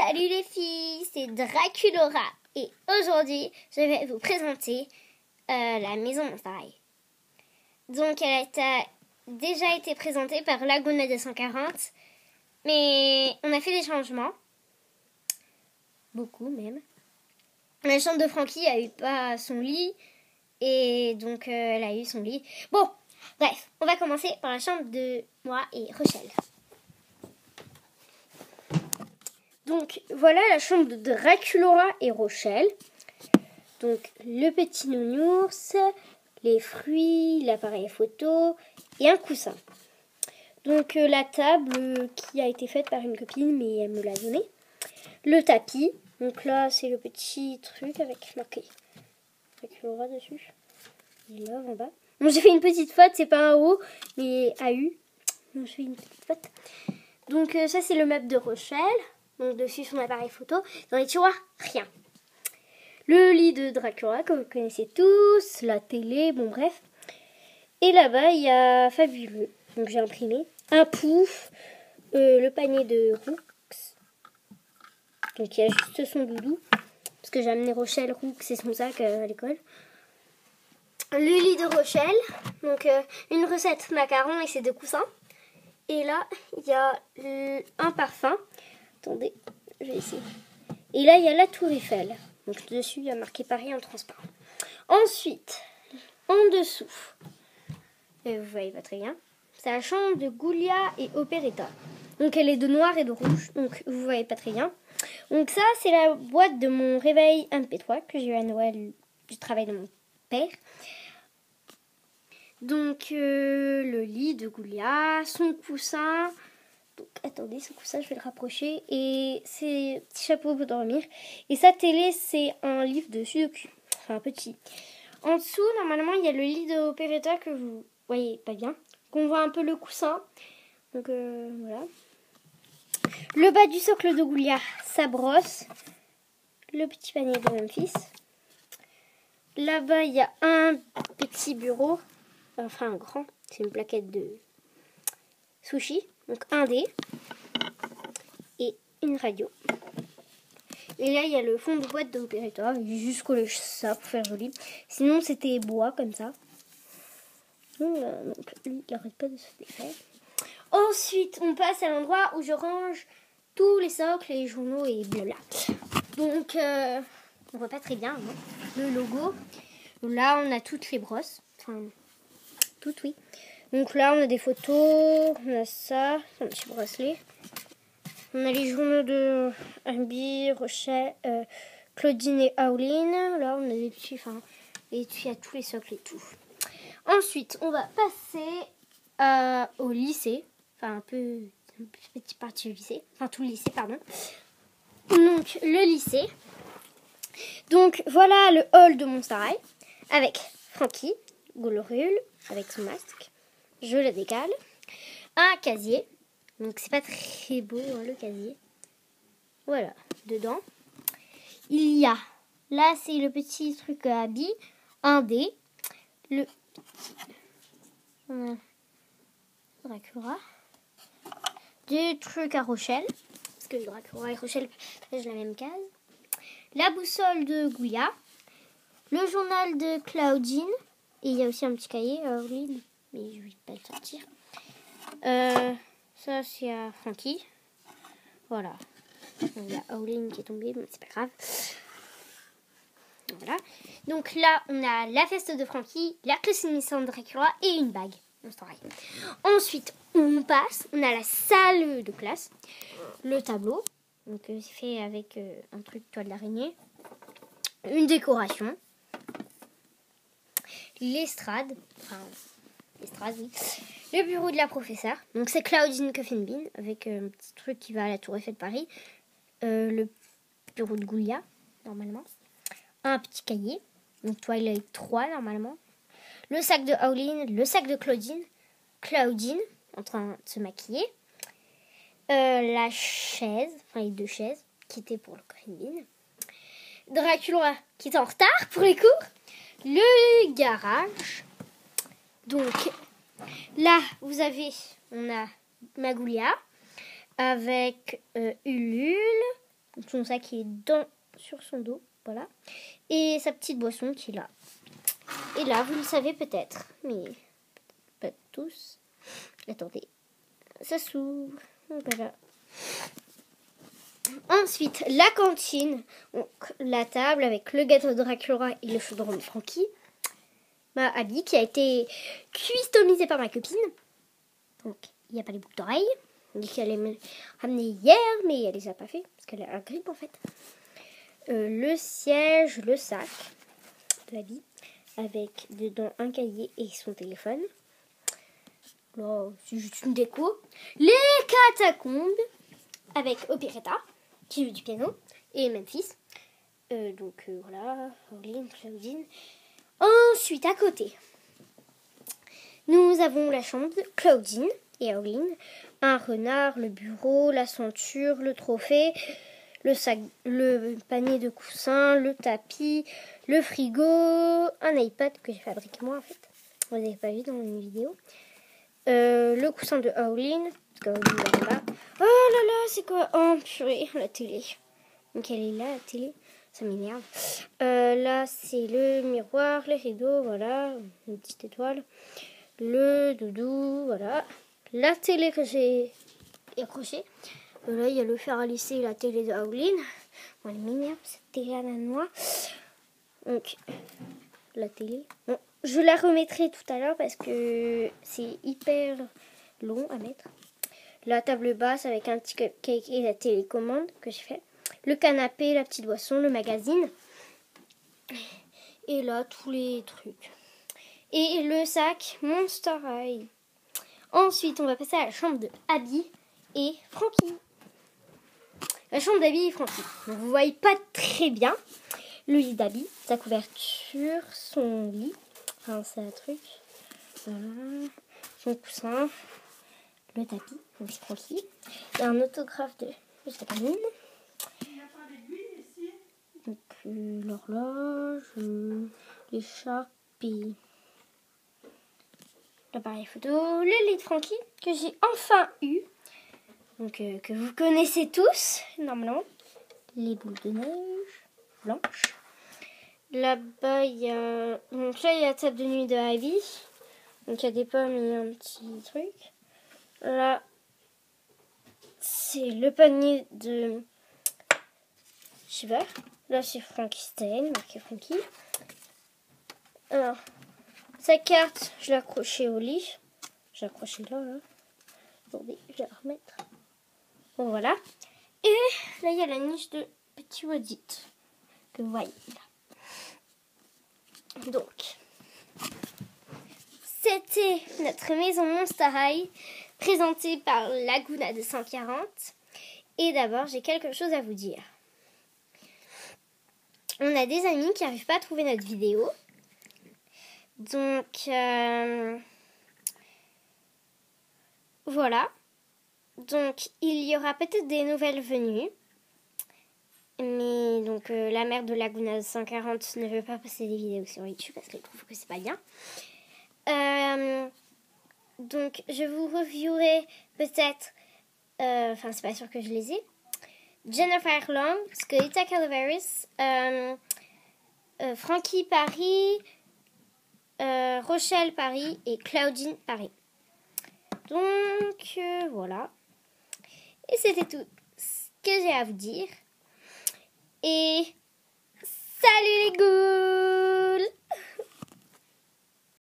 Salut les filles, c'est Draculora et aujourd'hui je vais vous présenter la maison Monsterail. Donc elle a déjà été présentée par Laguna 240, mais on a fait des changements, beaucoup même. La chambre de Frankie a eu pas son lit et donc elle a eu son lit. Bon, bref, on va commencer par la chambre de moi et Rochelle. Donc voilà la chambre de Draculora et Rochelle. Donc le petit nounours, les fruits, l'appareil photo et un coussin. Donc la table qui a été faite par une copine mais elle me l'a donnée. Le tapis. Donc là c'est le petit truc avec marqué Draculora dessus. Et là en bas. Bon, j'ai fait une petite faute, c'est pas un O mais AU. Donc j'ai fait une petite faute. Donc ça c'est le meuble de Rochelle. Donc dessus son appareil photo. Dans les tiroirs, rien. Le lit de Dracula, comme vous connaissez tous. La télé, bon bref. Et là-bas, il y a Fabuleux. Donc j'ai imprimé. Un pouf. Le panier de Roux. Donc il y a juste son doudou. Parce que j'ai amené Rochelle Roux, c'est son sac à l'école. Le lit de Rochelle. Donc une recette macaron et ses deux coussins. Et là, il y a un parfum. Attendez, je vais essayer. Et là, il y a la tour Eiffel. Donc dessus, il y a marqué Paris en transparent. Ensuite, en dessous, vous voyez pas très bien, c'est la chambre de Goulia et Operetta. Donc elle est de noir et de rouge. Donc vous voyez pas très bien. Donc ça, c'est la boîte de mon réveil MP3 que j'ai eu à Noël du travail de mon père. Donc le lit de Goulia, son coussin. Donc, attendez, ce coussin, je vais le rapprocher. Et c'est un petit chapeau pour dormir. Et sa télé, c'est un livre de Sudoku. Enfin, petit. En dessous, normalement, il y a le lit de Operetta que vous voyez pas bien. Qu'on voit un peu le coussin. Donc, voilà. Le bas du socle de Goulia, sa brosse. Le petit panier de Memphis. Là-bas, il y a un petit bureau. Enfin, un grand. C'est une plaquette de sushi. Donc un dé et une radio. Et là, il y a le fond de boîte de Operetta. Juste coller ça pour faire joli. Sinon, c'était bois comme ça. Donc lui, il n'arrête pas de se défaire. Ensuite, on passe à l'endroit où je range tous les socles, les journaux et blabla. Donc, on voit pas très bien le logo. Donc là, on a toutes les brosses. Enfin, toutes, oui. Donc là, on a des photos, on a ça, un petit bracelet. On a les journaux de Ambi, Rochelle, Claudine et Auline. Là, on a des petits, et puis il y a tous les socles et tout. Ensuite, on va passer au lycée. Enfin, une petite partie du lycée. Enfin, tout le lycée, pardon. Donc, le lycée. Donc, voilà le hall de Monsterail avec Frankie, Goulorule, avec son masque. Je le décale. Un casier. Donc c'est pas très beau le casier. Voilà, dedans. Il y a, là c'est le petit truc à billes. Un dé. Le petit Dracula. Des trucs à Rochelle. Parce que Dracula et Rochelle partagent la même case. La boussole de Goulia. Le journal de Claudine. Et il y a aussi un petit cahier à Auline. Mais je ne vais pas le sortir. Ça, c'est à Frankie. Voilà. Il y a Auline qui est tombée, mais c'est pas grave. Voilà. Donc là, on a la veste de Frankie, la cuisinière de Dracula et une bague. Ensuite, on passe. On a la salle de classe. Le tableau. Donc, c'est fait avec un truc toile d'araignée. Une décoration. L'estrade. Enfin... oui. Le bureau de la professeure. Donc c'est Claudine Coffin Bean avec un petit truc qui va à la Tour Eiffel de Paris. Le bureau de Goulia, normalement. Un petit cahier. Donc Twilight 3, normalement. Le sac de Auline, le sac de Claudine. Claudine, en train de se maquiller. La chaise, enfin les deux chaises, qui étaient pour le Coffin Bean. Dracula, qui est en retard pour les cours. Le garage. Donc, là, on a Magoulia avec Ulule, son sac qui est sur son dos, voilà. Et sa petite boisson qui est là. Et là, vous le savez peut-être, mais pas tous. Attendez, ça s'ouvre. Voilà. Ensuite, la cantine. Donc, la table avec le gâteau de Dracula et le chaudron de Frankie. Ma habit qui a été customisé par ma copine. Donc, il n'y a pas les boucles d'oreilles. Elle dit qu'elle les ramener hier, mais elle les a pas fait parce qu'elle a un grippe en fait. Le siège, le sac de l'habit avec dedans un cahier et son téléphone. Là, c'est juste une déco. Les catacombes avec Operetta qui joue du piano et Memphis. Voilà, Pauline, Claudine. Ensuite, à côté, nous avons la chambre de Claudine et Pauline. Un renard, le bureau, la ceinture, le trophée, le sac, le panier de coussins, le tapis, le frigo, un iPad que j'ai fabriqué moi en fait. Vous n'avez pas vu dans une vidéo. Le coussin de Pauline. Oh là là, c'est quoi? Oh purée, la télé. Donc elle est là, la télé. Ça m'énerve. Là, c'est le miroir, les rideaux, voilà. Une petite étoile. Le doudou, voilà. La télé que j'ai accrochée. Là, il y a le fer à lisser et la télé de Pauline. Bon, elle m'énerve, cette télé à la noix. Donc, la télé. Bon, je la remettrai tout à l'heure parce que c'est hyper long à mettre. La table basse avec un petit cupcake et la télécommande que j'ai fait. Le canapé, la petite boisson, le magazine. Et là, tous les trucs. Et le sac Monster High. Ensuite, on va passer à la chambre de Abby et Frankie. La chambre d'Abby et Frankie. Donc, vous ne voyez pas très bien le lit d'Abby, sa couverture, son lit. Enfin, c'est un truc. Voilà. Son coussin. Le tapis. Donc, c'est Frankie. Il y a un autographe de sa famille. Donc, l'horloge, l'écharpe et l'appareil photo, le lit de Frankie que j'ai enfin eu, donc que vous connaissez tous normalement, les boules de neige blanches. Là-bas il y a donc là il y a la table de nuit de Abby, donc il y a des pommes et un petit truc. Là c'est le panier de Shiver. Là, c'est Frankenstein, marqué Frankie. Alors, sa carte, je l'ai accrochée au lit. J'ai accroché là. Attendez, je vais la remettre. Bon, voilà. Et là, il y a la niche de Petit Audit que vous voyez là. Donc, c'était notre maison Monster High présentée par Laguna de 140. Et d'abord, j'ai quelque chose à vous dire. On a des amis qui n'arrivent pas à trouver notre vidéo. Donc, voilà. Donc, il y aura peut-être des nouvelles venues. Mais donc, la mère de Laguna 140 ne veut pas passer des vidéos sur YouTube parce qu'elle trouve que c'est pas bien. Donc, je vous reviewerai peut-être... Enfin, c'est pas sûr que je les ai. Jennifer Long, Skeletta Calaveras, Frankie Paris, Rochelle Paris et Claudine Paris. Donc voilà. Et c'était tout ce que j'ai à vous dire. Et